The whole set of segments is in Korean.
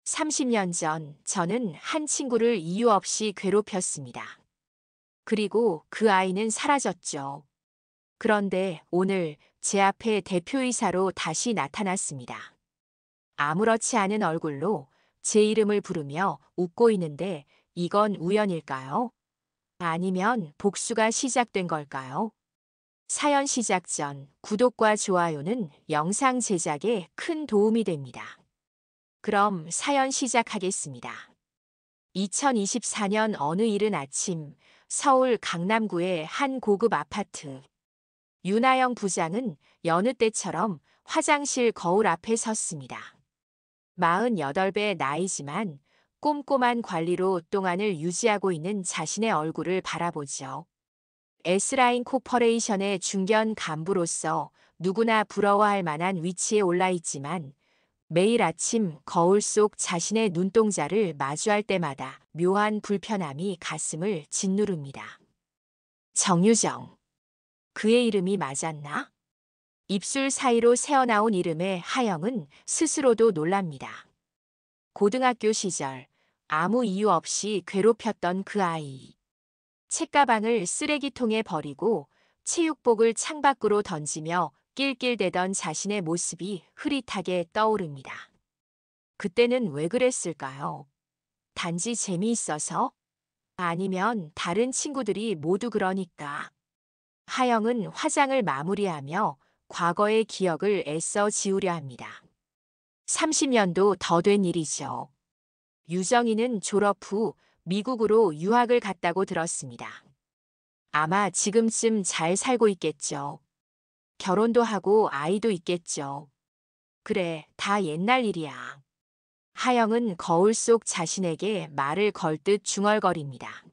30년 전 저는 한 친구를 이유 없이 괴롭혔습니다. 그리고 그 아이는 사라졌죠. 그런데 오늘 제 앞에 대표이사로 다시 나타났습니다. 아무렇지 않은 얼굴로 제 이름을 부르며 웃고 있는데 이건 우연일까요? 아니면 복수가 시작된 걸까요? 사연 시작 전 구독과 좋아요는 영상 제작에 큰 도움이 됩니다. 그럼 사연 시작하겠습니다. 2024년 어느 이른 아침 서울 강남구의 한 고급 아파트. 윤하영 부장은 여느 때처럼 화장실 거울 앞에 섰습니다. 48배 나이지만 꼼꼼한 관리로 동안을 유지하고 있는 자신의 얼굴을 바라보죠. S라인 코퍼레이션의 중견 간부로서 누구나 부러워할 만한 위치에 올라 있지만 매일 아침 거울 속 자신의 눈동자를 마주할 때마다 묘한 불편함이 가슴을 짓누릅니다. 정유정. 그의 이름이 맞았나? 입술 사이로 새어나온 이름에 하영은 스스로도 놀랍니다. 고등학교 시절 아무 이유 없이 괴롭혔던 그 아이. 책가방을 쓰레기통에 버리고 체육복을 창밖으로 던지며 낄낄대던 자신의 모습이 흐릿하게 떠오릅니다. 그때는 왜 그랬을까요? 단지 재미있어서? 아니면 다른 친구들이 모두 그러니까? 하영은 화장을 마무리하며 과거의 기억을 애써 지우려 합니다. 30년도 더 된 일이죠. 유정이는 졸업 후 미국으로 유학을 갔다고 들었습니다. 아마 지금쯤 잘 살고 있겠죠. 결혼도 하고 아이도 있겠죠. 그래, 다 옛날 일이야. 하영은 거울 속 자신에게 말을 걸 듯 중얼거립니다.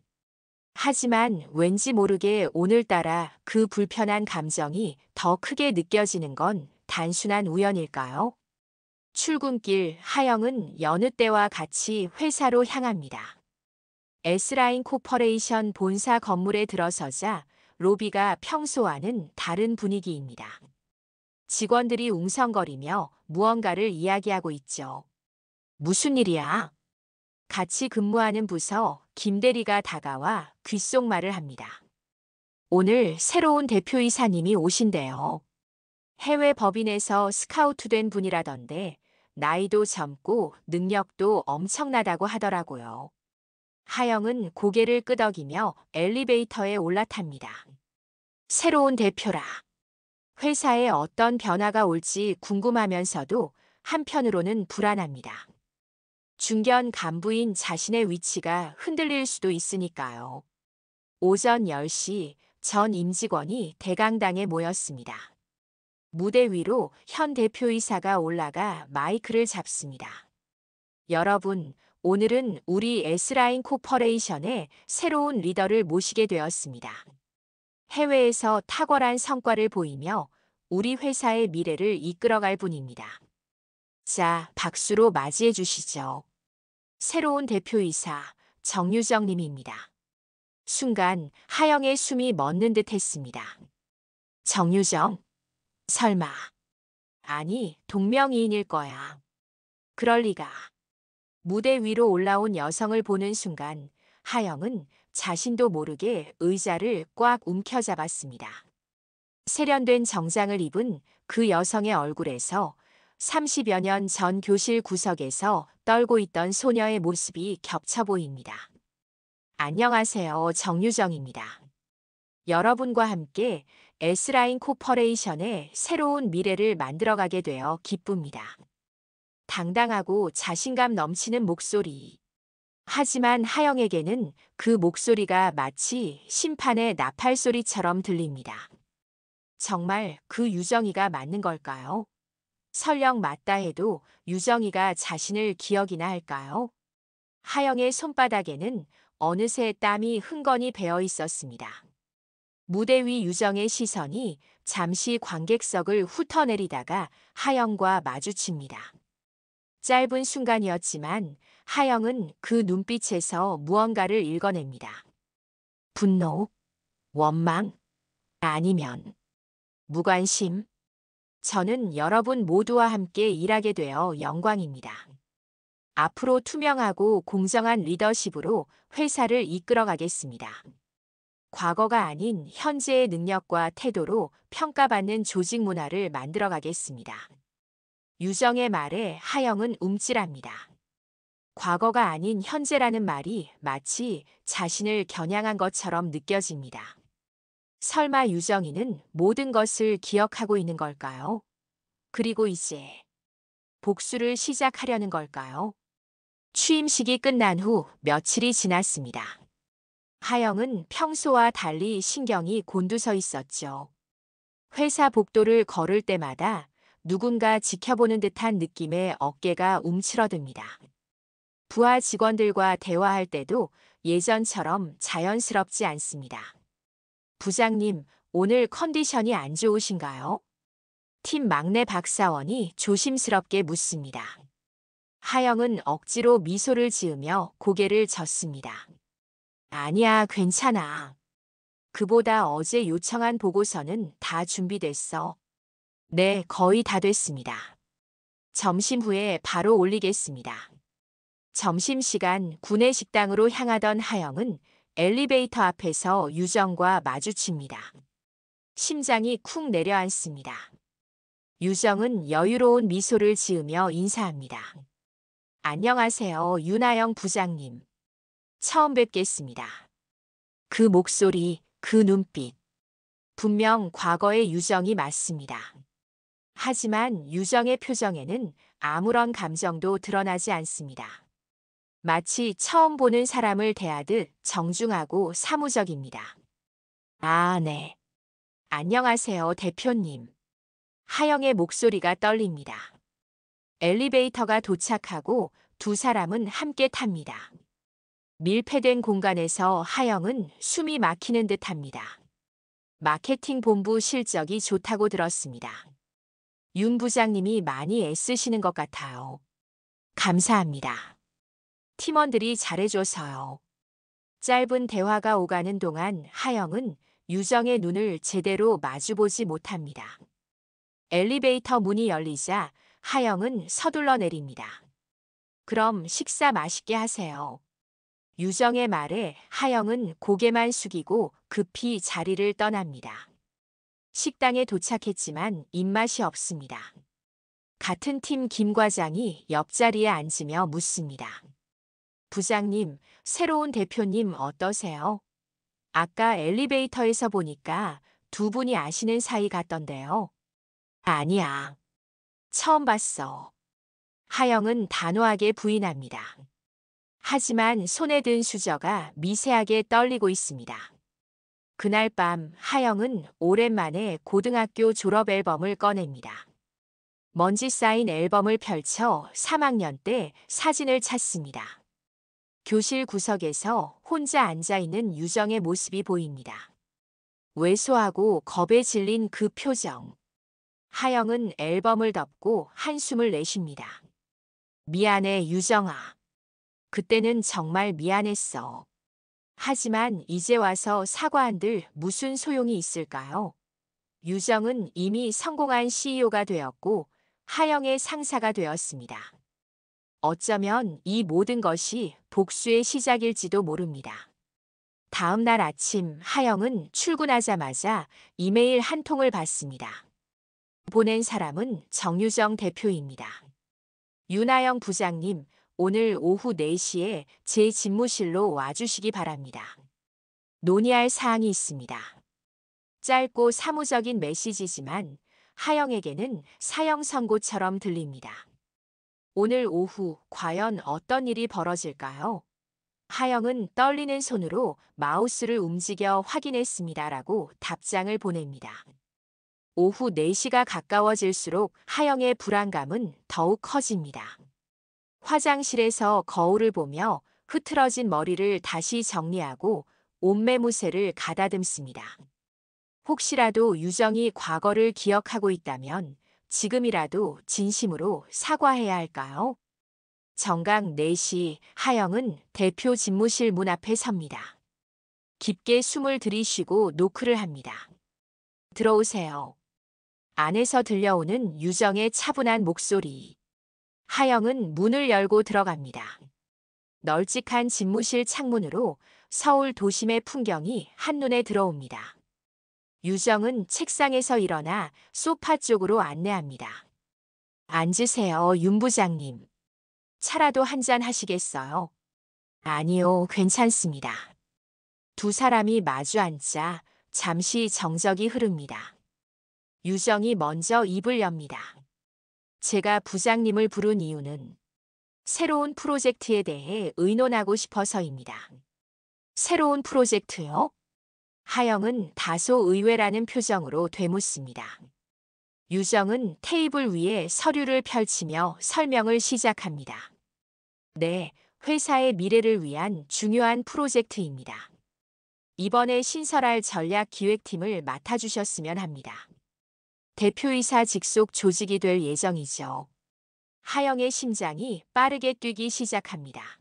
하지만 왠지 모르게 오늘따라 그 불편한 감정이 더 크게 느껴지는 건 단순한 우연일까요? 출근길 하영은 여느 때와 같이 회사로 향합니다. S라인 코퍼레이션 본사 건물에 들어서자 로비가 평소와는 다른 분위기입니다. 직원들이 웅성거리며 무언가를 이야기하고 있죠. 무슨 일이야? 같이 근무하는 부서 김 대리가 다가와 귓속말을 합니다. 오늘 새로운 대표이사님이 오신대요. 해외 법인에서 스카우트된 분이라던데 나이도 젊고 능력도 엄청나다고 하더라고요. 하영은 고개를 끄덕이며 엘리베이터에 올라탑니다. 새로운 대표라. 회사에 어떤 변화가 올지 궁금하면서도 한편으로는 불안합니다. 중견 간부인 자신의 위치가 흔들릴 수도 있으니까요. 오전 10시 전 임직원이 대강당에 모였습니다. 무대 위로 현 대표이사가 올라가 마이크를 잡습니다. 여러분, 오늘은 우리 S라인 코퍼레이션의 새로운 리더를 모시게 되었습니다. 해외에서 탁월한 성과를 보이며 우리 회사의 미래를 이끌어갈 분입니다. 자, 박수로 맞이해 주시죠. 새로운 대표이사 정유정 님입니다. 순간 하영의 숨이 멎는 듯 했습니다. 정유정? 설마. 아니, 동명이인일 거야. 그럴 리가. 무대 위로 올라온 여성을 보는 순간 하영은 자신도 모르게 의자를 꽉 움켜잡았습니다. 세련된 정장을 입은 그 여성의 얼굴에서 30여 년 전 교실 구석에서 떨고 있던 소녀의 모습이 겹쳐 보입니다. 안녕하세요, 정유정입니다. 여러분과 함께 S라인 코퍼레이션의 새로운 미래를 만들어가게 되어 기쁩니다. 당당하고 자신감 넘치는 목소리. 하지만 하영에게는 그 목소리가 마치 심판의 나팔 소리처럼 들립니다. 정말 그 유정이가 맞는 걸까요? 설령 맞다 해도 유정이가 자신을 기억이나 할까요? 하영의 손바닥에는 어느새 땀이 흥건히 배어 있었습니다. 무대 위 유정의 시선이 잠시 관객석을 훑어내리다가 하영과 마주칩니다. 짧은 순간이었지만 하영은 그 눈빛에서 무언가를 읽어냅니다. 분노, 원망, 아니면 무관심. 저는 여러분 모두와 함께 일하게 되어 영광입니다. 앞으로 투명하고 공정한 리더십으로 회사를 이끌어가겠습니다. 과거가 아닌 현재의 능력과 태도로 평가받는 조직 문화를 만들어가겠습니다. 유정의 말에 하영은 움찔합니다. 과거가 아닌 현재라는 말이 마치 자신을 겨냥한 것처럼 느껴집니다. 설마 유정이는 모든 것을 기억하고 있는 걸까요? 그리고 이제 복수를 시작하려는 걸까요? 취임식이 끝난 후 며칠이 지났습니다. 하영은 평소와 달리 신경이 곤두서 있었죠. 회사 복도를 걸을 때마다 누군가 지켜보는 듯한 느낌에 어깨가 움츠러듭니다. 부하 직원들과 대화할 때도 예전처럼 자연스럽지 않습니다. 부장님, 오늘 컨디션이 안 좋으신가요? 팀 막내 박사원이 조심스럽게 묻습니다. 하영은 억지로 미소를 지으며 고개를 젓습니다. 아니야, 괜찮아. 그보다 어제 요청한 보고서는 다 준비됐어. 네, 거의 다 됐습니다. 점심 후에 바로 올리겠습니다. 점심시간 구내식당으로 향하던 하영은 엘리베이터 앞에서 유정과 마주칩니다. 심장이 쿵 내려앉습니다. 유정은 여유로운 미소를 지으며 인사합니다. 안녕하세요, 윤하영 부장님. 처음 뵙겠습니다. 그 목소리, 그 눈빛. 분명 과거의 유정이 맞습니다. 하지만 유정의 표정에는 아무런 감정도 드러나지 않습니다. 마치 처음 보는 사람을 대하듯 정중하고 사무적입니다. 아, 네. 안녕하세요, 대표님. 하영의 목소리가 떨립니다. 엘리베이터가 도착하고 두 사람은 함께 탑니다. 밀폐된 공간에서 하영은 숨이 막히는 듯합니다. 마케팅 본부 실적이 좋다고 들었습니다. 윤 부장님이 많이 애쓰시는 것 같아요. 감사합니다. 팀원들이 잘해줘서요. 짧은 대화가 오가는 동안 하영은 유정의 눈을 제대로 마주보지 못합니다. 엘리베이터 문이 열리자 하영은 서둘러 내립니다. 그럼 식사 맛있게 하세요. 유정의 말에 하영은 고개만 숙이고 급히 자리를 떠납니다. 식당에 도착했지만 입맛이 없습니다. 같은 팀 김 과장이 옆자리에 앉으며 묻습니다. 부장님, 새로운 대표님 어떠세요? 아까 엘리베이터에서 보니까 두 분이 아시는 사이 같던데요. 아니야. 처음 봤어. 하영은 단호하게 부인합니다. 하지만 손에 든 수저가 미세하게 떨리고 있습니다. 그날 밤 하영은 오랜만에 고등학교 졸업 앨범을 꺼냅니다. 먼지 쌓인 앨범을 펼쳐 3학년 때 사진을 찾습니다. 교실 구석에서 혼자 앉아있는 유정의 모습이 보입니다. 왜소하고 겁에 질린 그 표정. 하영은 앨범을 덮고 한숨을 내쉽니다. 미안해, 유정아. 그때는 정말 미안했어. 하지만 이제 와서 사과한들 무슨 소용이 있을까요? 유정은 이미 성공한 CEO가 되었고 하영의 상사가 되었습니다. 어쩌면 이 모든 것이 복수의 시작일지도 모릅니다. 다음 날 아침 하영은 출근하자마자 이메일 한 통을 받습니다. 보낸 사람은 정유정 대표입니다. 윤하영 부장님, 오늘 오후 4시에 제 집무실로 와주시기 바랍니다. 논의할 사항이 있습니다. 짧고 사무적인 메시지지만 하영에게는 사형 선고처럼 들립니다. 오늘 오후 과연 어떤 일이 벌어질까요? 하영은 떨리는 손으로 마우스를 움직여 확인했습니다라고 답장을 보냅니다. 오후 4시가 가까워질수록 하영의 불안감은 더욱 커집니다. 화장실에서 거울을 보며 흐트러진 머리를 다시 정리하고 옷매무새를 가다듬습니다. 혹시라도 유정이 과거를 기억하고 있다면 지금이라도 진심으로 사과해야 할까요? 정각 4시 하영은 대표 집무실 문 앞에 섭니다. 깊게 숨을 들이쉬고 노크를 합니다. 들어오세요. 안에서 들려오는 유정의 차분한 목소리. 하영은 문을 열고 들어갑니다. 널찍한 집무실 창문으로 서울 도심의 풍경이 한눈에 들어옵니다. 유정은 책상에서 일어나 소파 쪽으로 안내합니다. 앉으세요, 윤 부장님. 차라도 한 잔 하시겠어요? 아니요, 괜찮습니다. 두 사람이 마주 앉자 잠시 정적이 흐릅니다. 유정이 먼저 입을 엽니다. 제가 부장님을 부른 이유는 새로운 프로젝트에 대해 의논하고 싶어서입니다. 새로운 프로젝트요? 하영은 다소 의외라는 표정으로 되묻습니다. 유정은 테이블 위에 서류를 펼치며 설명을 시작합니다. 네, 회사의 미래를 위한 중요한 프로젝트입니다. 이번에 신설할 전략기획팀을 맡아주셨으면 합니다. 대표이사 직속 조직이 될 예정이죠. 하영의 심장이 빠르게 뛰기 시작합니다.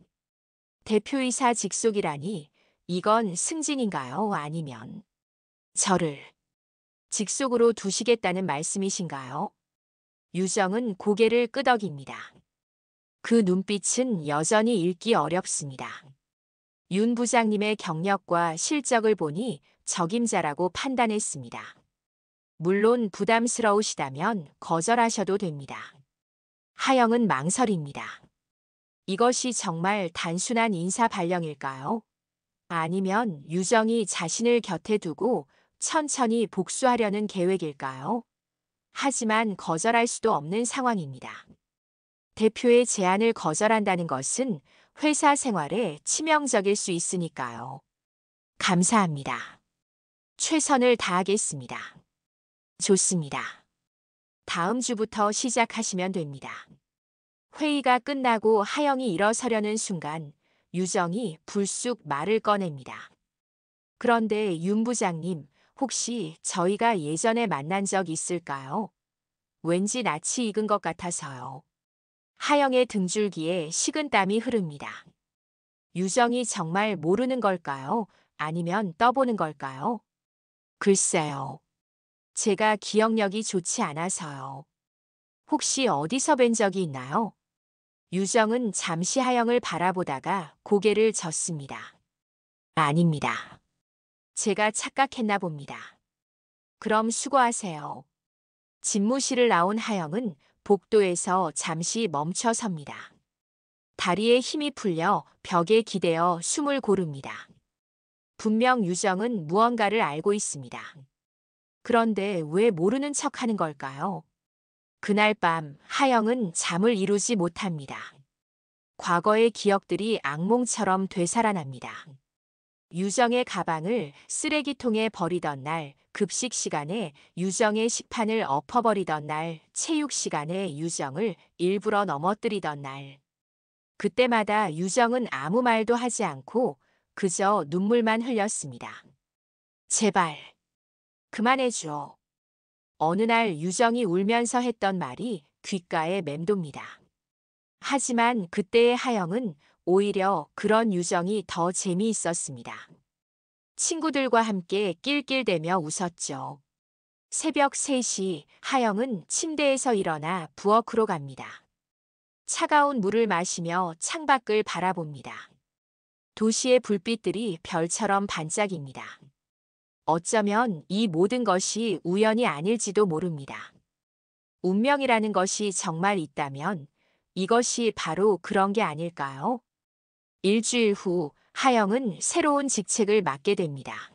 대표이사 직속이라니 이건 승진인가요? 아니면 저를 직속으로 두시겠다는 말씀이신가요? 유정은 고개를 끄덕입니다. 그 눈빛은 여전히 읽기 어렵습니다. 윤 부장님의 경력과 실적을 보니 적임자라고 판단했습니다. 물론 부담스러우시다면 거절하셔도 됩니다. 하영은 망설입니다. 이것이 정말 단순한 인사 발령일까요? 아니면 유정이 자신을 곁에 두고 천천히 복수하려는 계획일까요? 하지만 거절할 수도 없는 상황입니다. 대표의 제안을 거절한다는 것은 회사 생활에 치명적일 수 있으니까요. 감사합니다. 최선을 다하겠습니다. 좋습니다. 다음 주부터 시작하시면 됩니다. 회의가 끝나고 하영이 일어서려는 순간 유정이 불쑥 말을 꺼냅니다. 그런데 윤 부장님, 혹시 저희가 예전에 만난 적 있을까요? 왠지 낯이 익은 것 같아서요. 하영의 등줄기에 식은땀이 흐릅니다. 유정이 정말 모르는 걸까요? 아니면 떠보는 걸까요? 글쎄요. 제가 기억력이 좋지 않아서요. 혹시 어디서 뵌 적이 있나요? 유정은 잠시 하영을 바라보다가 고개를 젓습니다. 아닙니다. 제가 착각했나 봅니다. 그럼 수고하세요. 집무실을 나온 하영은 복도에서 잠시 멈춰 섭니다. 다리에 힘이 풀려 벽에 기대어 숨을 고릅니다. 분명 유정은 무언가를 알고 있습니다. 그런데 왜 모르는 척하는 걸까요? 그날 밤 하영은 잠을 이루지 못합니다. 과거의 기억들이 악몽처럼 되살아납니다. 유정의 가방을 쓰레기통에 버리던 날, 급식 시간에 유정의 식판을 엎어버리던 날, 체육 시간에 유정을 일부러 넘어뜨리던 날. 그때마다 유정은 아무 말도 하지 않고 그저 눈물만 흘렸습니다. 제발, 그만해줘. 어느 날 유정이 울면서 했던 말이 귓가에 맴돕니다. 하지만 그때의 하영은 오히려 그런 유정이 더 재미있었습니다. 친구들과 함께 낄낄대며 웃었죠. 새벽 3시 하영은 침대에서 일어나 부엌으로 갑니다. 차가운 물을 마시며 창밖을 바라봅니다. 도시의 불빛들이 별처럼 반짝입니다. 어쩌면 이 모든 것이 우연이 아닐지도 모릅니다. 운명이라는 것이 정말 있다면 이것이 바로 그런 게 아닐까요? 일주일 후 하영은 새로운 직책을 맡게 됩니다.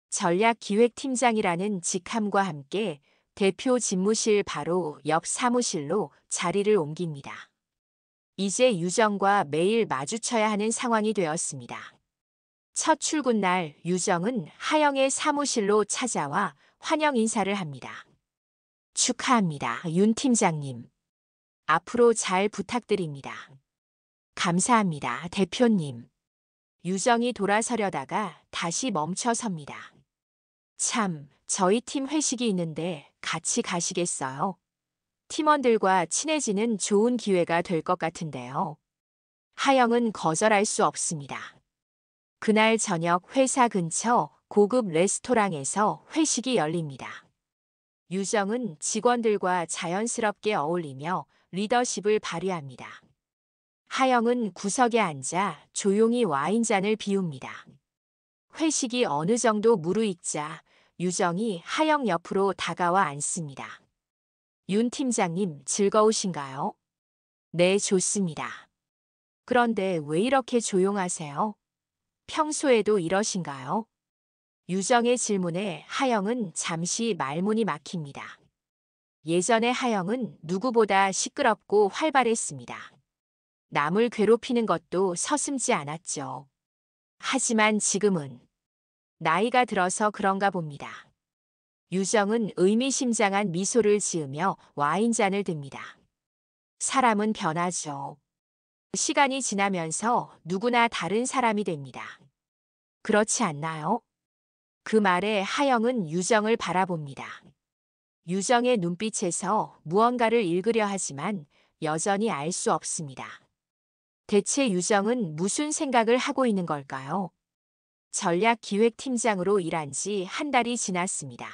전략기획팀장이라는 직함과 함께 대표 집무실 바로 옆 사무실로 자리를 옮깁니다. 이제 유정과 매일 마주쳐야 하는 상황이 되었습니다. 첫 출근 날 유정은 하영의 사무실로 찾아와 환영 인사를 합니다. 축하합니다, 윤 팀장님. 앞으로 잘 부탁드립니다. 감사합니다, 대표님. 유정이 돌아서려다가 다시 멈춰 섭니다. 참, 저희 팀 회식이 있는데 같이 가시겠어요? 팀원들과 친해지는 좋은 기회가 될 것 같은데요. 하영은 거절할 수 없습니다. 그날 저녁 회사 근처 고급 레스토랑에서 회식이 열립니다. 유정은 직원들과 자연스럽게 어울리며 리더십을 발휘합니다. 하영은 구석에 앉아 조용히 와인잔을 비웁니다. 회식이 어느 정도 무르익자 유정이 하영 옆으로 다가와 앉습니다. 윤 팀장님 즐거우신가요? 네, 좋습니다. 그런데 왜 이렇게 조용하세요? 평소에도 이러신가요? 유정의 질문에 하영은 잠시 말문이 막힙니다. 예전에 하영은 누구보다 시끄럽고 활발했습니다. 남을 괴롭히는 것도 서슴지 않았죠. 하지만 지금은 나이가 들어서 그런가 봅니다. 유정은 의미심장한 미소를 지으며 와인잔을 듭니다. 사람은 변하죠. 시간이 지나면서 누구나 다른 사람이 됩니다. 그렇지 않나요? 그 말에 하영은 유정을 바라봅니다. 유정의 눈빛에서 무언가를 읽으려 하지만 여전히 알 수 없습니다. 대체 유정은 무슨 생각을 하고 있는 걸까요? 전략기획팀장으로 일한 지 한 달이 지났습니다.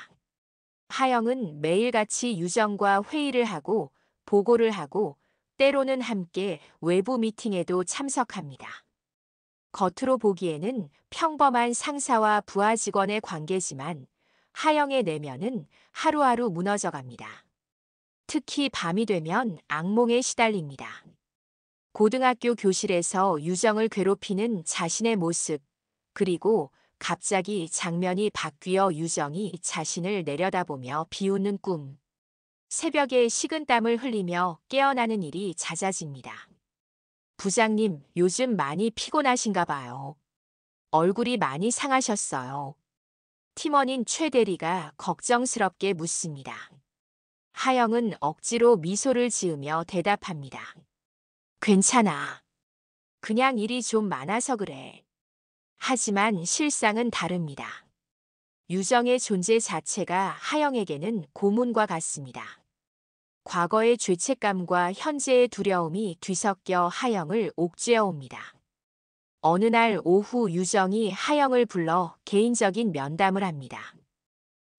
하영은 매일같이 유정과 회의를 하고 보고를 하고 때로는 함께 외부 미팅에도 참석합니다. 겉으로 보기에는 평범한 상사와 부하 직원의 관계지만 하영의 내면은 하루하루 무너져갑니다. 특히 밤이 되면 악몽에 시달립니다. 고등학교 교실에서 유정을 괴롭히는 자신의 모습, 그리고 갑자기 장면이 바뀌어 유정이 자신을 내려다보며 비웃는 꿈. 새벽에 식은땀을 흘리며 깨어나는 일이 잦아집니다. 부장님, 요즘 많이 피곤하신가 봐요. 얼굴이 많이 상하셨어요. 팀원인 최 대리가 걱정스럽게 묻습니다. 하영은 억지로 미소를 지으며 대답합니다. 괜찮아. 그냥 일이 좀 많아서 그래. 하지만 실상은 다릅니다. 유정의 존재 자체가 하영에게는 고문과 같습니다. 과거의 죄책감과 현재의 두려움이 뒤섞여 하영을 옥죄어 옵니다. 어느 날 오후 유정이 하영을 불러 개인적인 면담을 합니다.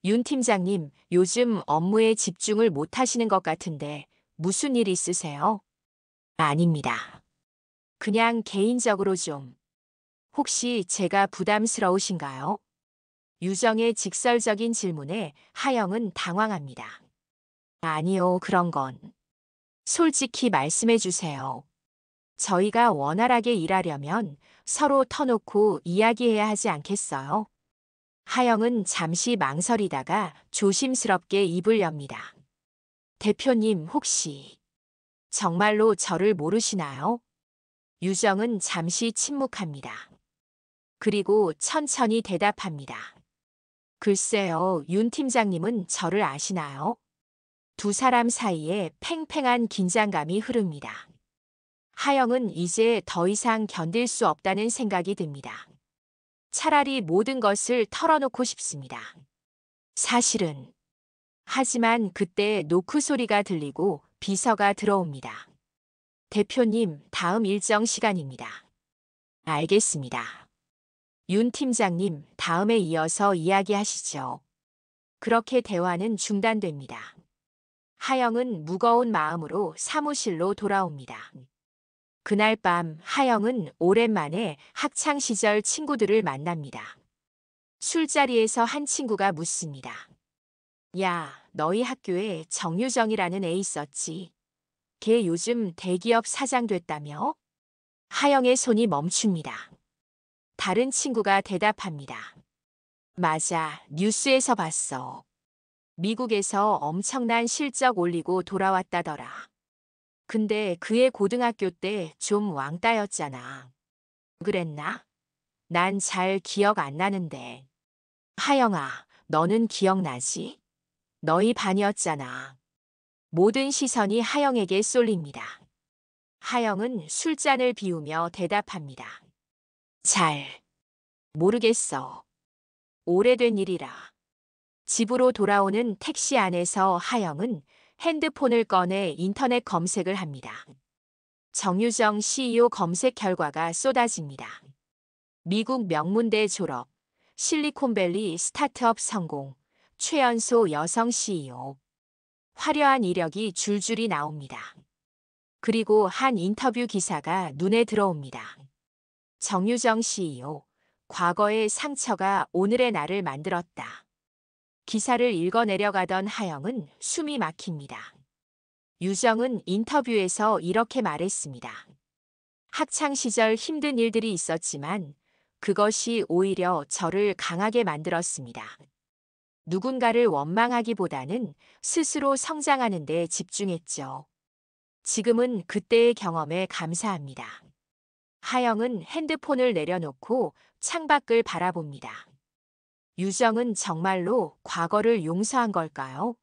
윤 팀장님, 요즘 업무에 집중을 못 하시는 것 같은데 무슨 일 있으세요? 아닙니다. 그냥 개인적으로 좀. 혹시 제가 부담스러우신가요? 유정의 직설적인 질문에 하영은 당황합니다. 아니요, 그런 건. 솔직히 말씀해 주세요. 저희가 원활하게 일하려면 서로 터놓고 이야기해야 하지 않겠어요? 하영은 잠시 망설이다가 조심스럽게 입을 엽니다. 대표님, 혹시 정말로 저를 모르시나요? 유정은 잠시 침묵합니다. 그리고 천천히 대답합니다. 글쎄요, 윤 팀장님은 저를 아시나요? 두 사람 사이에 팽팽한 긴장감이 흐릅니다. 하영은 이제 더 이상 견딜 수 없다는 생각이 듭니다. 차라리 모든 것을 털어놓고 싶습니다. 사실은. 하지만 그때 노크 소리가 들리고 비서가 들어옵니다. 대표님, 다음 일정 시간입니다. 알겠습니다. 윤 팀장님, 다음에 이어서 이야기하시죠. 그렇게 대화는 중단됩니다. 하영은 무거운 마음으로 사무실로 돌아옵니다. 그날 밤 하영은 오랜만에 학창시절 친구들을 만납니다. 술자리에서 한 친구가 묻습니다. 야, 너희 학교에 정유정이라는 애 있었지? 걔 요즘 대기업 사장 됐다며? 하영의 손이 멈춥니다. 다른 친구가 대답합니다. 맞아, 뉴스에서 봤어. 미국에서 엄청난 실적 올리고 돌아왔다더라. 근데 그의 고등학교 때 좀 왕따였잖아. 그랬나? 난 잘 기억 안 나는데. 하영아, 너는 기억나지? 너희 반이었잖아. 모든 시선이 하영에게 쏠립니다. 하영은 술잔을 비우며 대답합니다. 잘 모르겠어. 오래된 일이라. 집으로 돌아오는 택시 안에서 하영은 핸드폰을 꺼내 인터넷 검색을 합니다. 정유정 CEO 검색 결과가 쏟아집니다. 미국 명문대 졸업, 실리콘밸리 스타트업 성공, 최연소 여성 CEO. 화려한 이력이 줄줄이 나옵니다. 그리고 한 인터뷰 기사가 눈에 들어옵니다. 정유정 CEO, 과거의 상처가 오늘의 나를 만들었다. 기사를 읽어 내려가던 하영은 숨이 막힙니다. 유정은 인터뷰에서 이렇게 말했습니다. 학창 시절 힘든 일들이 있었지만 그것이 오히려 저를 강하게 만들었습니다. 누군가를 원망하기보다는 스스로 성장하는 데 집중했죠. 지금은 그때의 경험에 감사합니다. 하영은 핸드폰을 내려놓고 창밖을 바라봅니다. 유정은 정말로 과거를 용서한 걸까요?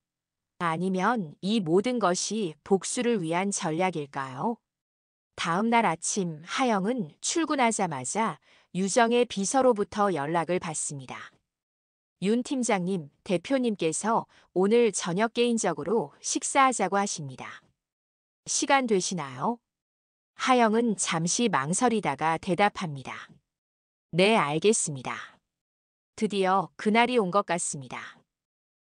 아니면 이 모든 것이 복수를 위한 전략일까요? 다음 날 아침 하영은 출근하자마자 유정의 비서로부터 연락을 받습니다. 윤 팀장님, 대표님께서 오늘 저녁 개인적으로 식사하자고 하십니다. 시간 되시나요? 하영은 잠시 망설이다가 대답합니다. 네, 알겠습니다. 드디어 그날이 온 것 같습니다.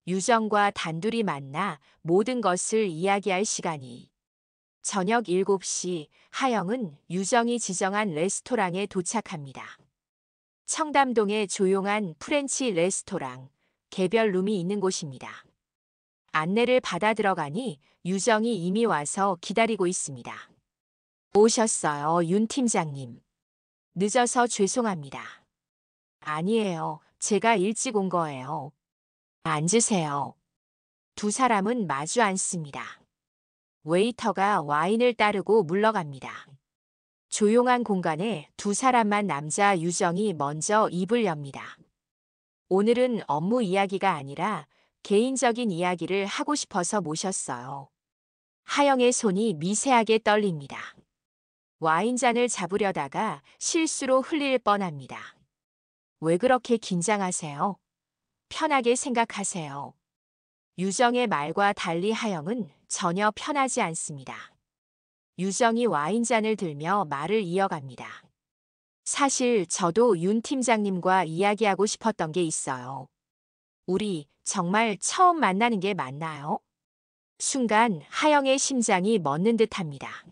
유정과 단둘이 만나 모든 것을 이야기할 시간이. 저녁 7시 하영은 유정이 지정한 레스토랑에 도착합니다. 청담동의 조용한 프렌치 레스토랑, 개별 룸이 있는 곳입니다. 안내를 받아 들어가니 유정이 이미 와서 기다리고 있습니다. 오셨어요, 윤 팀장님. 늦어서 죄송합니다. 아니에요. 제가 일찍 온 거예요. 앉으세요. 두 사람은 마주 앉습니다. 웨이터가 와인을 따르고 물러갑니다. 조용한 공간에 두 사람만 남자 유정이 먼저 입을 엽니다. 오늘은 업무 이야기가 아니라 개인적인 이야기를 하고 싶어서 모셨어요. 하영의 손이 미세하게 떨립니다. 와인잔을 잡으려다가 실수로 흘릴 뻔합니다. 왜 그렇게 긴장하세요? 편하게 생각하세요. 유정의 말과 달리 하영은 전혀 편하지 않습니다. 유정이 와인잔을 들며 말을 이어갑니다. 사실 저도 윤 팀장님과 이야기하고 싶었던 게 있어요. 우리 정말 처음 만나는 게 맞나요? 순간 하영의 심장이 멎는 듯합니다.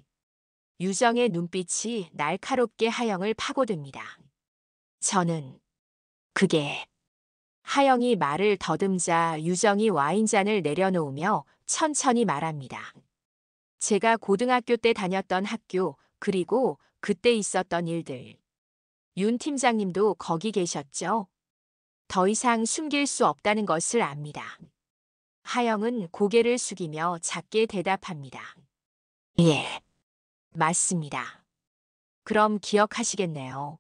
유정의 눈빛이 날카롭게 하영을 파고듭니다. 저는 그게 하영이 말을 더듬자 유정이 와인잔을 내려놓으며 천천히 말합니다. 제가 고등학교 때 다녔던 학교, 그리고 그때 있었던 일들. 윤 팀장님도 거기 계셨죠? 더 이상 숨길 수 없다는 것을 압니다. 하영은 고개를 숙이며 작게 대답합니다. 예, 맞습니다. 그럼 기억하시겠네요.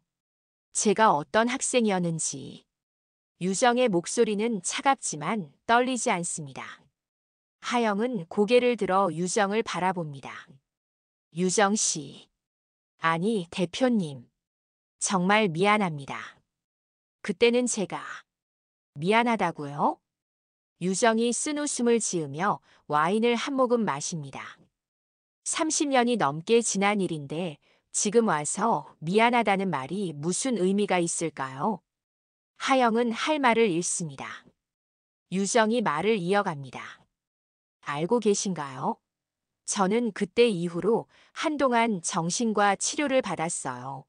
제가 어떤 학생이었는지. 유정의 목소리는 차갑지만 떨리지 않습니다. 하영은 고개를 들어 유정을 바라봅니다. 유정 씨. 아니, 대표님. 정말 미안합니다. 그때는 제가 미안하다고요? 유정이 쓴웃음을 지으며 와인을 한 모금 마십니다. 30년이 넘게 지난 일인데 지금 와서 미안하다는 말이 무슨 의미가 있을까요? 하영은 할 말을 잃습니다. 유정이 말을 이어갑니다. 알고 계신가요? 저는 그때 이후로 한동안 정신과 치료를 받았어요.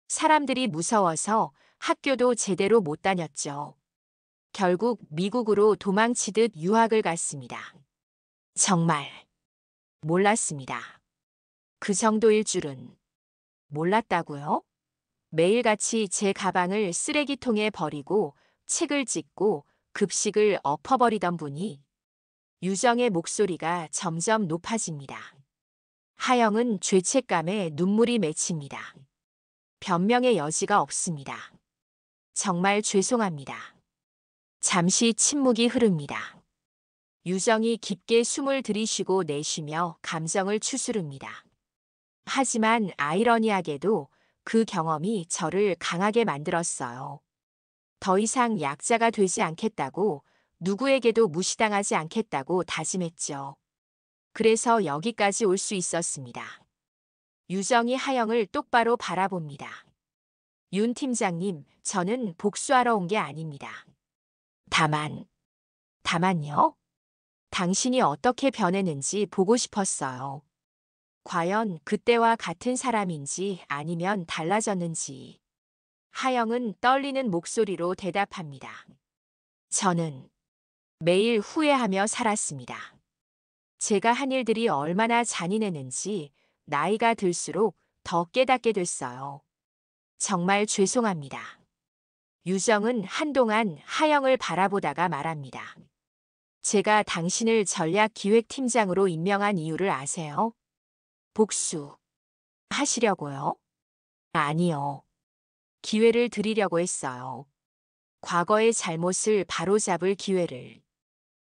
사람들이 무서워서 학교도 제대로 못 다녔죠. 결국 미국으로 도망치듯 유학을 갔습니다. 정말 몰랐습니다. 그 정도일 줄은. 몰랐다고요? 매일같이 제 가방을 쓰레기통에 버리고 책을 찢고 급식을 엎어버리던 분이. 유정의 목소리가 점점 높아집니다. 하영은 죄책감에 눈물이 맺힙니다. 변명의 여지가 없습니다. 정말 죄송합니다. 잠시 침묵이 흐릅니다. 유정이 깊게 숨을 들이쉬고 내쉬며 감정을 추스릅니다. 하지만 아이러니하게도 그 경험이 저를 강하게 만들었어요. 더 이상 약자가 되지 않겠다고, 누구에게도 무시당하지 않겠다고 다짐했죠. 그래서 여기까지 올 수 있었습니다. 유정이 하영을 똑바로 바라봅니다. 윤 팀장님, 저는 복수하러 온 게 아닙니다. 다만요? 당신이 어떻게 변했는지 보고 싶었어요. 과연 그때와 같은 사람인지 아니면 달라졌는지. 하영은 떨리는 목소리로 대답합니다. 저는 매일 후회하며 살았습니다. 제가 한 일들이 얼마나 잔인했는지 나이가 들수록 더 깨닫게 됐어요. 정말 죄송합니다. 유정은 한동안 하영을 바라보다가 말합니다. 제가 당신을 전략기획팀장으로 임명한 이유를 아세요? 복수 하시려고요? 아니요. 기회를 드리려고 했어요. 과거의 잘못을 바로잡을 기회를.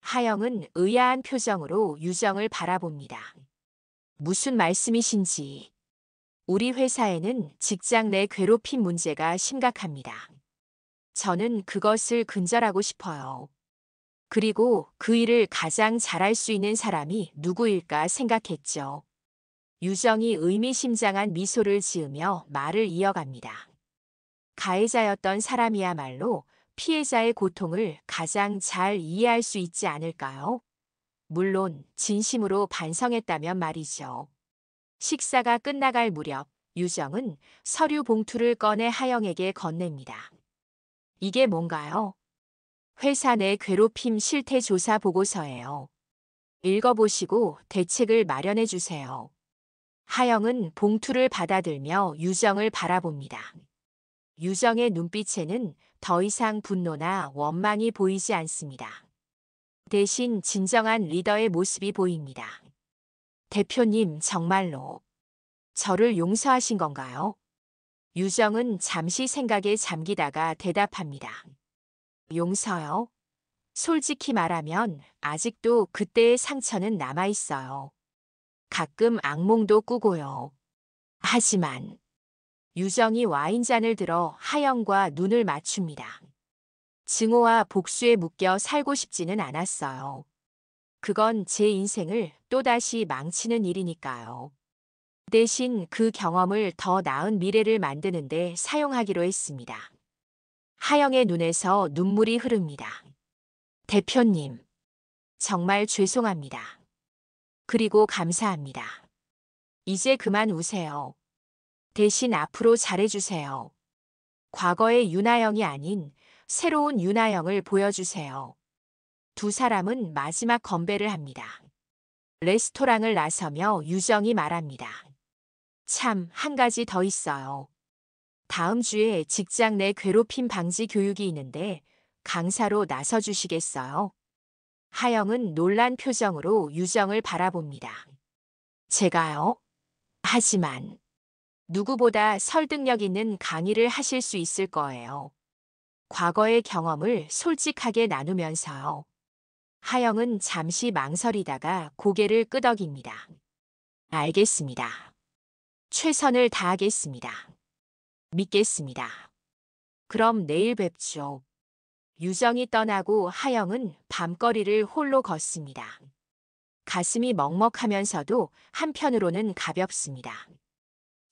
하영은 의아한 표정으로 유정을 바라봅니다. 무슨 말씀이신지. 우리 회사에는 직장 내 괴롭힘 문제가 심각합니다. 저는 그것을 근절하고 싶어요. 그리고 그 일을 가장 잘할 수 있는 사람이 누구일까 생각했죠. 유정이 의미심장한 미소를 지으며 말을 이어갑니다. 가해자였던 사람이야말로 피해자의 고통을 가장 잘 이해할 수 있지 않을까요? 물론 진심으로 반성했다면 말이죠. 식사가 끝나갈 무렵 유정은 서류 봉투를 꺼내 하영에게 건넵니다. 이게 뭔가요? 회사 내 괴롭힘 실태 조사 보고서예요. 읽어보시고 대책을 마련해 주세요. 하영은 봉투를 받아들며 유정을 바라봅니다. 유정의 눈빛에는 더 이상 분노나 원망이 보이지 않습니다. 대신 진정한 리더의 모습이 보입니다. 대표님, 정말로 저를 용서하신 건가요? 유정은 잠시 생각에 잠기다가 대답합니다. 용서요? 솔직히 말하면 아직도 그때의 상처는 남아있어요. 가끔 악몽도 꾸고요. 하지만 유정이 와인잔을 들어 하영과 눈을 맞춥니다. 증오와 복수에 묶여 살고 싶지는 않았어요. 그건 제 인생을 또다시 망치는 일이니까요. 대신 그 경험을 더 나은 미래를 만드는데 사용하기로 했습니다. 하영의 눈에서 눈물이 흐릅니다. 대표님, 정말 죄송합니다. 그리고 감사합니다. 이제 그만 우세요. 대신 앞으로 잘해주세요. 과거의 윤하영이 아닌 새로운 윤하영을 보여주세요. 두 사람은 마지막 건배를 합니다. 레스토랑을 나서며 유정이 말합니다. 참, 한 가지 더 있어요. 다음 주에 직장 내 괴롭힘 방지 교육이 있는데 강사로 나서주시겠어요? 하영은 놀란 표정으로 유정을 바라봅니다. 제가요? 하지만 누구보다 설득력 있는 강의를 하실 수 있을 거예요. 과거의 경험을 솔직하게 나누면서요. 하영은 잠시 망설이다가 고개를 끄덕입니다. 알겠습니다. 최선을 다하겠습니다. 믿겠습니다. 그럼 내일 뵙죠. 유정이 떠나고 하영은 밤거리를 홀로 걷습니다. 가슴이 먹먹하면서도 한편으로는 가볍습니다.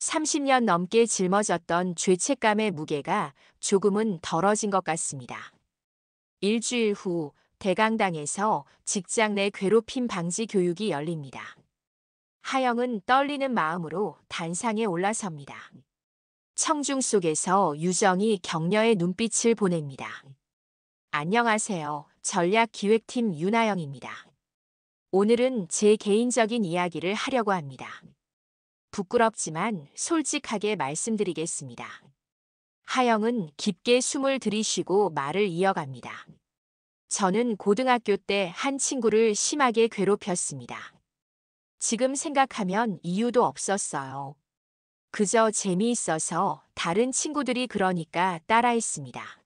30년 넘게 짊어졌던 죄책감의 무게가 조금은 덜어진 것 같습니다. 일주일 후 대강당에서 직장 내 괴롭힘 방지 교육이 열립니다. 하영은 떨리는 마음으로 단상에 올라섭니다. 청중 속에서 유정이 격려의 눈빛을 보냅니다. 안녕하세요. 전략기획팀 윤하영입니다. 오늘은 제 개인적인 이야기를 하려고 합니다. 부끄럽지만 솔직하게 말씀드리겠습니다. 하영은 깊게 숨을 들이쉬고 말을 이어갑니다. 저는 고등학교 때 한 친구를 심하게 괴롭혔습니다. 지금 생각하면 이유도 없었어요. 그저 재미있어서 다른 친구들이 그러니까 따라했습니다.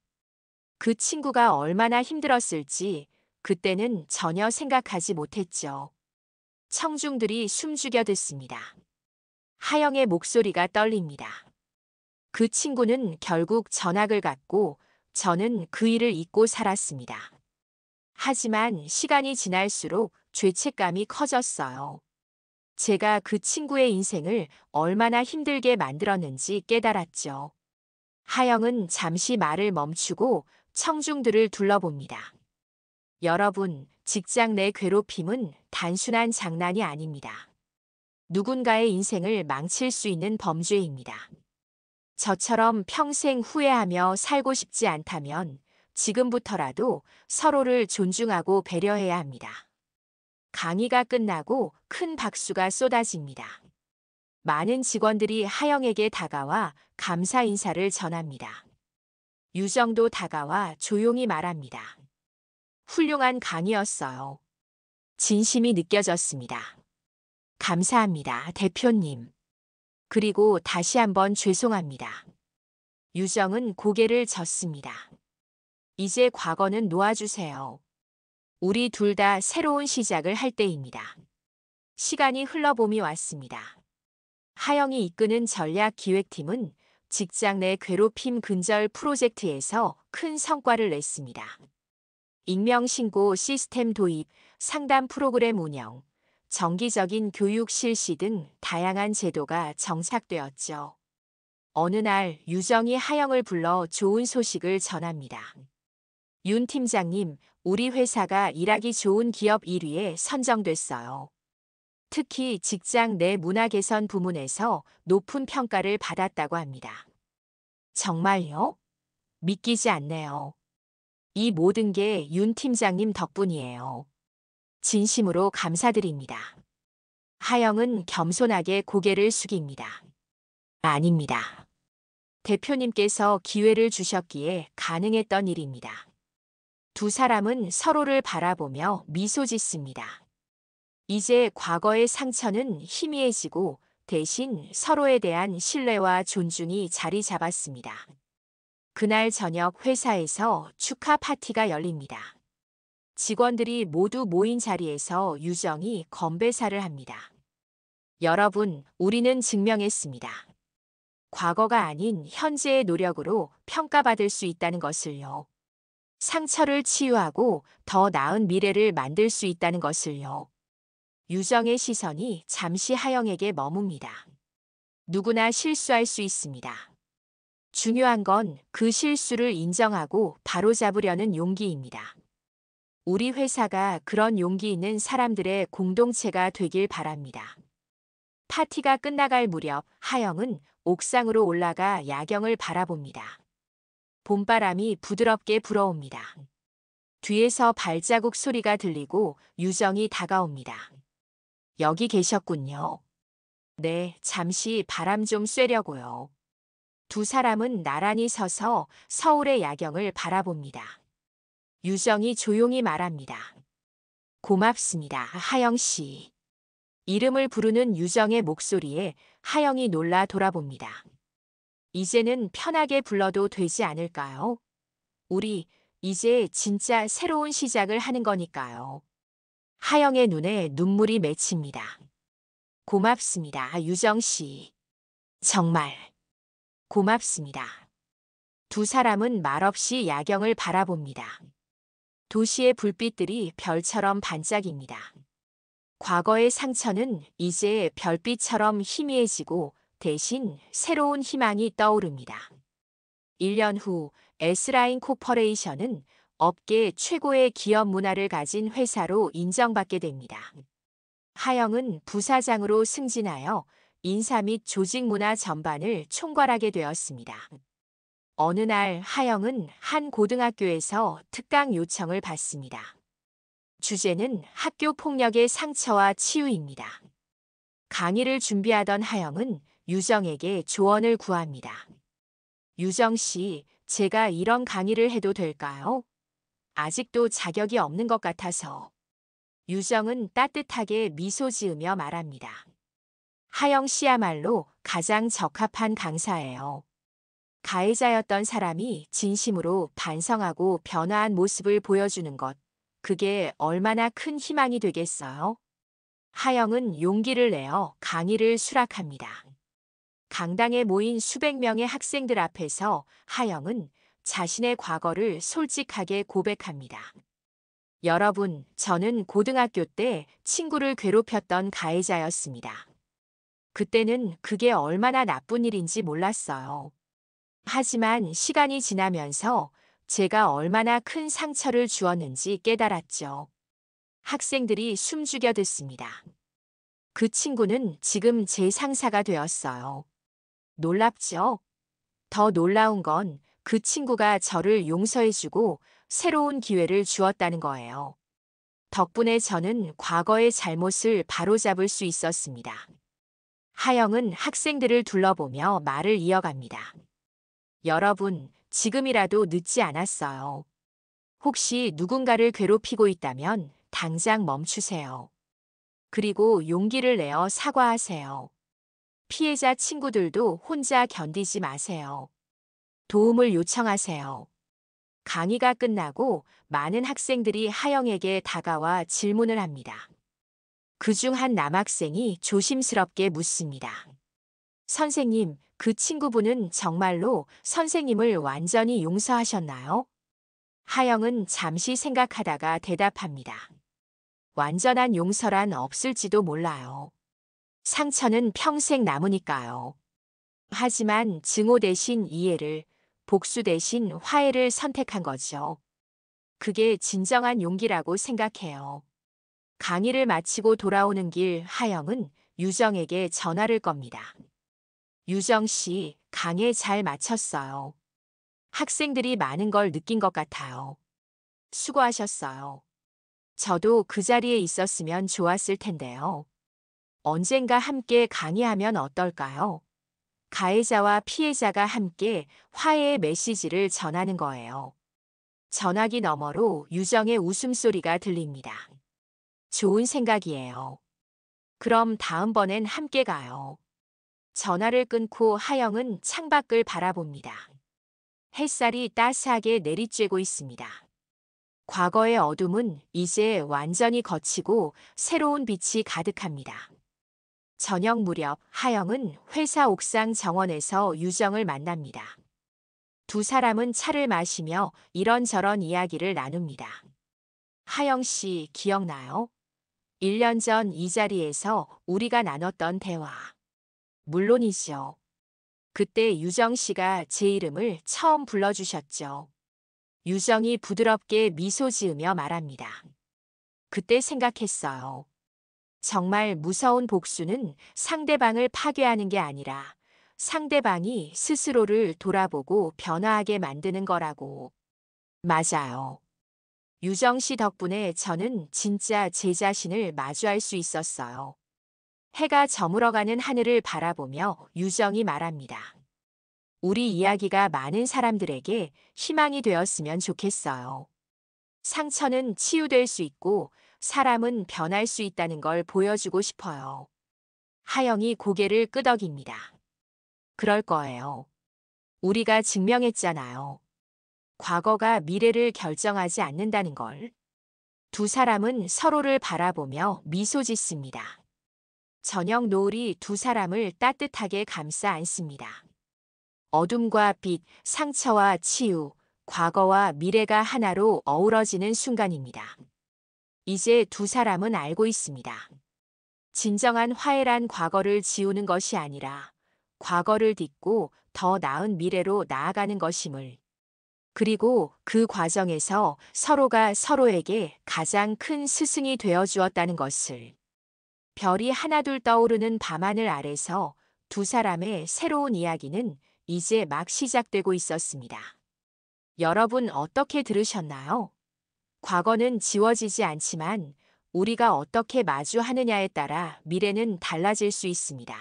그 친구가 얼마나 힘들었을지 그때는 전혀 생각하지 못했죠. 청중들이 숨죽여 듣습니다. 하영의 목소리가 떨립니다. 그 친구는 결국 전학을 갔고 저는 그 일을 잊고 살았습니다. 하지만 시간이 지날수록 죄책감이 커졌어요. 제가 그 친구의 인생을 얼마나 힘들게 만들었는지 깨달았죠. 하영은 잠시 말을 멈추고 청중들을 둘러봅니다. 여러분, 직장 내 괴롭힘은 단순한 장난이 아닙니다. 누군가의 인생을 망칠 수 있는 범죄입니다. 저처럼 평생 후회하며 살고 싶지 않다면 지금부터라도 서로를 존중하고 배려해야 합니다. 강의가 끝나고 큰 박수가 쏟아집니다. 많은 직원들이 하영에게 다가와 감사 인사를 전합니다. 유정도 다가와 조용히 말합니다. 훌륭한 강의였어요. 진심이 느껴졌습니다. 감사합니다, 대표님. 그리고 다시 한번 죄송합니다. 유정은 고개를 젓습니다. 이제 과거는 놓아주세요. 우리 둘 다 새로운 시작을 할 때입니다. 시간이 흘러봄이 왔습니다. 하영이 이끄는 전략기획팀은 직장 내 괴롭힘 근절 프로젝트에서 큰 성과를 냈습니다. 익명신고 시스템 도입, 상담 프로그램 운영, 정기적인 교육 실시 등 다양한 제도가 정착되었죠. 어느 날 유정이 하영을 불러 좋은 소식을 전합니다. 윤 팀장님, 우리 회사가 일하기 좋은 기업 1위에 선정됐어요. 특히 직장 내 문화 개선 부문에서 높은 평가를 받았다고 합니다. 정말요? 믿기지 않네요. 이 모든 게 윤 팀장님 덕분이에요. 진심으로 감사드립니다. 하영은 겸손하게 고개를 숙입니다. 아닙니다. 대표님께서 기회를 주셨기에 가능했던 일입니다. 두 사람은 서로를 바라보며 미소 짓습니다. 이제 과거의 상처는 희미해지고 대신 서로에 대한 신뢰와 존중이 자리 잡았습니다. 그날 저녁 회사에서 축하 파티가 열립니다. 직원들이 모두 모인 자리에서 유정이 건배사를 합니다. 여러분, 우리는 증명했습니다. 과거가 아닌 현재의 노력으로 평가받을 수 있다는 것을요. 상처를 치유하고 더 나은 미래를 만들 수 있다는 것을요. 유정의 시선이 잠시 하영에게 머뭅니다. 누구나 실수할 수 있습니다. 중요한 건 그 실수를 인정하고 바로잡으려는 용기입니다. 우리 회사가 그런 용기 있는 사람들의 공동체가 되길 바랍니다. 파티가 끝나갈 무렵 하영은 옥상으로 올라가 야경을 바라봅니다. 봄바람이 부드럽게 불어옵니다. 뒤에서 발자국 소리가 들리고 유정이 다가옵니다. 여기 계셨군요. 네, 잠시 바람 좀 쐬려고요. 두 사람은 나란히 서서 서울의 야경을 바라봅니다. 유정이 조용히 말합니다. 고맙습니다, 하영 씨. 이름을 부르는 유정의 목소리에 하영이 놀라 돌아봅니다. 이제는 편하게 불러도 되지 않을까요? 우리 이제 진짜 새로운 시작을 하는 거니까요. 하영의 눈에 눈물이 맺힙니다. 고맙습니다, 유정 씨. 정말 고맙습니다. 두 사람은 말없이 야경을 바라봅니다. 도시의 불빛들이 별처럼 반짝입니다. 과거의 상처는 이제 별빛처럼 희미해지고 대신 새로운 희망이 떠오릅니다. 1년 후 S라인 코퍼레이션은 업계 최고의 기업 문화를 가진 회사로 인정받게 됩니다. 하영은 부사장으로 승진하여 인사 및 조직 문화 전반을 총괄하게 되었습니다. 어느 날 하영은 한 고등학교에서 특강 요청을 받습니다. 주제는 학교 폭력의 상처와 치유입니다. 강의를 준비하던 하영은 유정에게 조언을 구합니다. 유정 씨, 제가 이런 강의를 해도 될까요? 아직도 자격이 없는 것 같아서. 유정은 따뜻하게 미소 지으며 말합니다. 하영 씨야말로 가장 적합한 강사예요. 가해자였던 사람이 진심으로 반성하고 변화한 모습을 보여주는 것, 그게 얼마나 큰 희망이 되겠어요? 하영은 용기를 내어 강의를 수락합니다. 강당에 모인 수백 명의 학생들 앞에서 하영은 자신의 과거를 솔직하게 고백합니다. 여러분, 저는 고등학교 때 친구를 괴롭혔던 가해자였습니다. 그때는 그게 얼마나 나쁜 일인지 몰랐어요. 하지만 시간이 지나면서 제가 얼마나 큰 상처를 주었는지 깨달았죠. 학생들이 숨죽여 듣습니다. 그 친구는 지금 제 상사가 되었어요. 놀랍죠? 더 놀라운 건 그 친구가 저를 용서해주고 새로운 기회를 주었다는 거예요. 덕분에 저는 과거의 잘못을 바로잡을 수 있었습니다. 하영은 학생들을 둘러보며 말을 이어갑니다. 여러분, 지금이라도 늦지 않았어요. 혹시 누군가를 괴롭히고 있다면 당장 멈추세요. 그리고 용기를 내어 사과하세요. 피해자 친구들도 혼자 견디지 마세요. 도움을 요청하세요. 강의가 끝나고 많은 학생들이 하영에게 다가와 질문을 합니다. 그중 한 남학생이 조심스럽게 묻습니다. 선생님, 그 친구분은 정말로 선생님을 완전히 용서하셨나요? 하영은 잠시 생각하다가 대답합니다. 완전한 용서란 없을지도 몰라요. 상처는 평생 남으니까요. 하지만 증오 대신 이해를, 복수 대신 화해를 선택한 거죠. 그게 진정한 용기라고 생각해요. 강의를 마치고 돌아오는 길 하영은 유정에게 전화를 겁니다. 유정 씨, 강의 잘 마쳤어요. 학생들이 많은 걸 느낀 것 같아요. 수고하셨어요. 저도 그 자리에 있었으면 좋았을 텐데요. 언젠가 함께 강의하면 어떨까요? 가해자와 피해자가 함께 화해의 메시지를 전하는 거예요. 전화기 너머로 유정의 웃음소리가 들립니다. 좋은 생각이에요. 그럼 다음번엔 함께 가요. 전화를 끊고 하영은 창밖을 바라봅니다. 햇살이 따스하게 내리쬐고 있습니다. 과거의 어둠은 이제 완전히 걷히고 새로운 빛이 가득합니다. 저녁 무렵 하영은 회사 옥상 정원에서 유정을 만납니다. 두 사람은 차를 마시며 이런저런 이야기를 나눕니다. 하영 씨 기억나요? 1년 전 이 자리에서 우리가 나눴던 대화. 물론이죠. 그때 유정 씨가 제 이름을 처음 불러주셨죠. 유정이 부드럽게 미소 지으며 말합니다. 그때 생각했어요. 정말 무서운 복수는 상대방을 파괴하는 게 아니라 상대방이 스스로를 돌아보고 변화하게 만드는 거라고. 맞아요. 유정 씨 덕분에 저는 진짜 제 자신을 마주할 수 있었어요. 해가 저물어가는 하늘을 바라보며 유정이 말합니다. 우리 이야기가 많은 사람들에게 희망이 되었으면 좋겠어요. 상처는 치유될 수 있고 사람은 변할 수 있다는 걸 보여주고 싶어요. 하영이 고개를 끄덕입니다. 그럴 거예요. 우리가 증명했잖아요. 과거가 미래를 결정하지 않는다는 걸. 두 사람은 서로를 바라보며 미소 짓습니다. 저녁 노을이 두 사람을 따뜻하게 감싸 안습니다. 어둠과 빛, 상처와 치유, 과거와 미래가 하나로 어우러지는 순간입니다. 이제 두 사람은 알고 있습니다. 진정한 화해란 과거를 지우는 것이 아니라 과거를 딛고 더 나은 미래로 나아가는 것임을. 그리고 그 과정에서 서로가 서로에게 가장 큰 스승이 되어 주었다는 것을. 별이 하나둘 떠오르는 밤하늘 아래서 두 사람의 새로운 이야기는 이제 막 시작되고 있었습니다. 여러분 어떻게 들으셨나요? 과거는 지워지지 않지만 우리가 어떻게 마주하느냐에 따라 미래는 달라질 수 있습니다.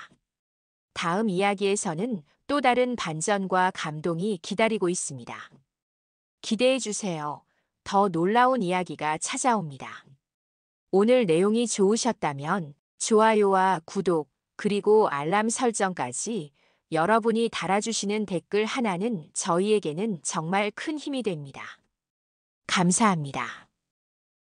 다음 이야기에서는 또 다른 반전과 감동이 기다리고 있습니다. 기대해 주세요. 더 놀라운 이야기가 찾아옵니다. 오늘 내용이 좋으셨다면 좋아요와 구독, 그리고 알람 설정까지 여러분이 달아주시는 댓글 하나는 저희에게는 정말 큰 힘이 됩니다. 감사합니다.